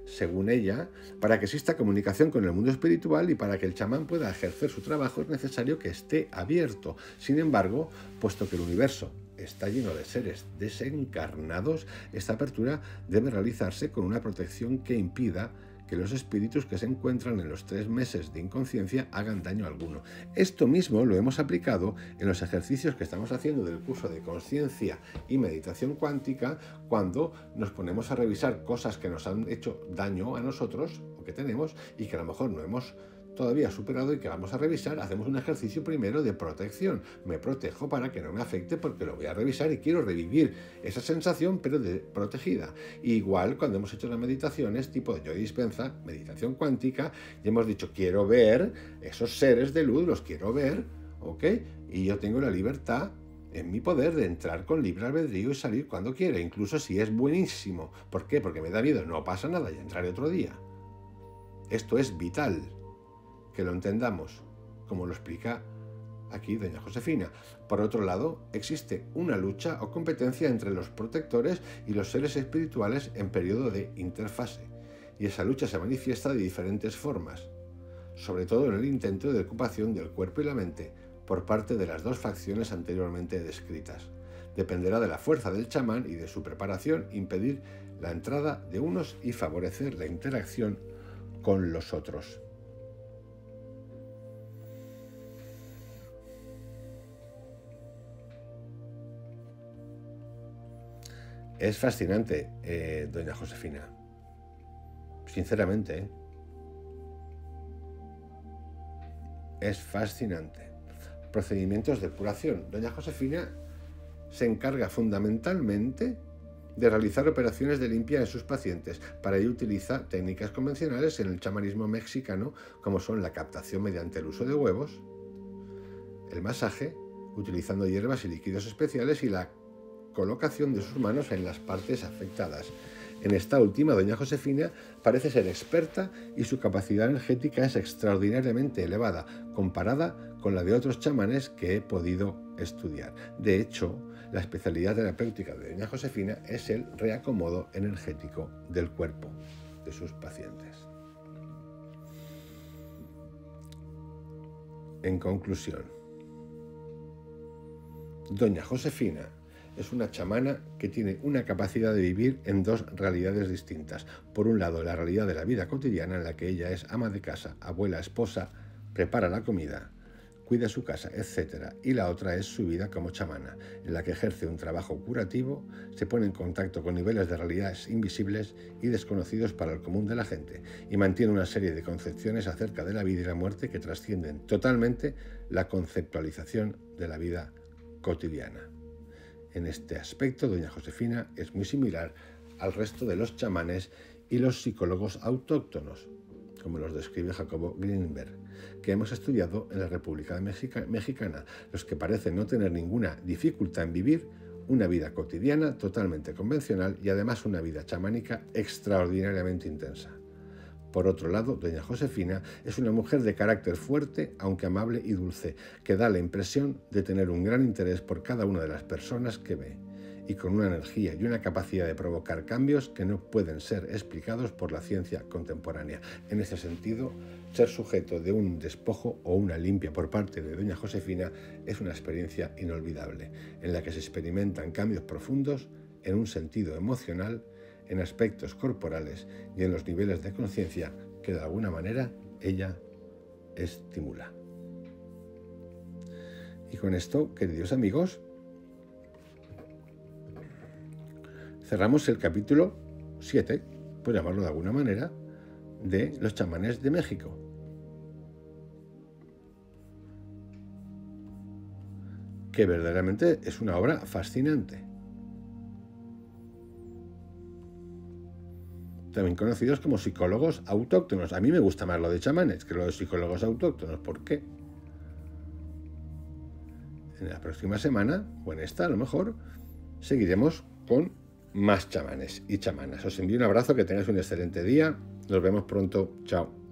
Según ella, para que exista comunicación con el mundo espiritual y para que el chamán pueda ejercer su trabajo es necesario que esté abierto. Sin embargo, puesto que el universo está lleno de seres desencarnados, esta apertura debe realizarse con una protección que impida que los espíritus que se encuentran en los 3 meses de inconsciencia hagan daño alguno. Esto mismo lo hemos aplicado en los ejercicios que estamos haciendo del curso de conciencia y meditación cuántica, cuando nos ponemos a revisar cosas que nos han hecho daño a nosotros o que tenemos y que a lo mejor no hemos todavía superado y que vamos a revisar. Hacemos un ejercicio primero de protección. Me protejo para que no me afecte porque lo voy a revisar y quiero revivir esa sensación, pero protegida. Igual cuando hemos hecho las meditaciones tipo de Joe Dispenza, meditación cuántica, y hemos dicho quiero ver esos seres de luz, los quiero ver, ¿ok? Y yo tengo la libertad en mi poder de entrar con libre albedrío y salir cuando quiera, incluso si es buenísimo. ¿Por qué? Porque me da miedo, no pasa nada, y entraré otro día. Esto es vital que lo entendamos, como lo explica aquí doña Josefina. Por otro lado, existe una lucha o competencia entre los protectores y los seres espirituales en periodo de interfase, y esa lucha se manifiesta de diferentes formas, sobre todo en el intento de ocupación del cuerpo y la mente por parte de las dos facciones anteriormente descritas. Dependerá de la fuerza del chamán y de su preparación impedir la entrada de unos y favorecer la interacción con los otros. Es fascinante, doña Josefina. Sinceramente, es fascinante. Procedimientos de depuración. Doña Josefina se encarga fundamentalmente de realizar operaciones de limpia en sus pacientes. Para ello utiliza técnicas convencionales en el chamanismo mexicano, como son la captación mediante el uso de huevos, el masaje, utilizando hierbas y líquidos especiales, y la colocación de sus manos en las partes afectadas. En esta última, doña Josefina parece ser experta y su capacidad energética es extraordinariamente elevada, comparada con la de otros chamanes que he podido estudiar. De hecho, la especialidad terapéutica de doña Josefina es el reacomodo energético del cuerpo de sus pacientes. En conclusión, doña Josefina es una chamana que tiene una capacidad de vivir en dos realidades distintas. Por un lado, la realidad de la vida cotidiana, en la que ella es ama de casa, abuela, esposa, prepara la comida, cuida su casa, etc. Y la otra es su vida como chamana, en la que ejerce un trabajo curativo, se pone en contacto con niveles de realidades invisibles y desconocidos para el común de la gente, y mantiene una serie de concepciones acerca de la vida y la muerte que trascienden totalmente la conceptualización de la vida cotidiana. En este aspecto, doña Josefina es muy similar al resto de los chamanes y los psicólogos autóctonos, como los describe Jacobo Greenberg, que hemos estudiado en la República Mexicana, los que parecen no tener ninguna dificultad en vivir una vida cotidiana totalmente convencional y además una vida chamánica extraordinariamente intensa. Por otro lado, doña Josefina es una mujer de carácter fuerte, aunque amable y dulce, que da la impresión de tener un gran interés por cada una de las personas que ve, y con una energía y una capacidad de provocar cambios que no pueden ser explicados por la ciencia contemporánea. En ese sentido, ser sujeto de un despojo o una limpia por parte de doña Josefina es una experiencia inolvidable, en la que se experimentan cambios profundos en un sentido emocional, en aspectos corporales y en los niveles de conciencia que de alguna manera ella estimula. Y con esto, queridos amigos, cerramos el capítulo 7, por llamarlo de alguna manera, de los chamanes de México. Que verdaderamente es una obra fascinante. También conocidos como psicólogos autóctonos. A mí me gusta más lo de chamanes que lo de psicólogos autóctonos. ¿Por qué? En la próxima semana, o en esta a lo mejor, seguiremos con más chamanes y chamanas. Os envío un abrazo, que tengáis un excelente día. Nos vemos pronto. Chao.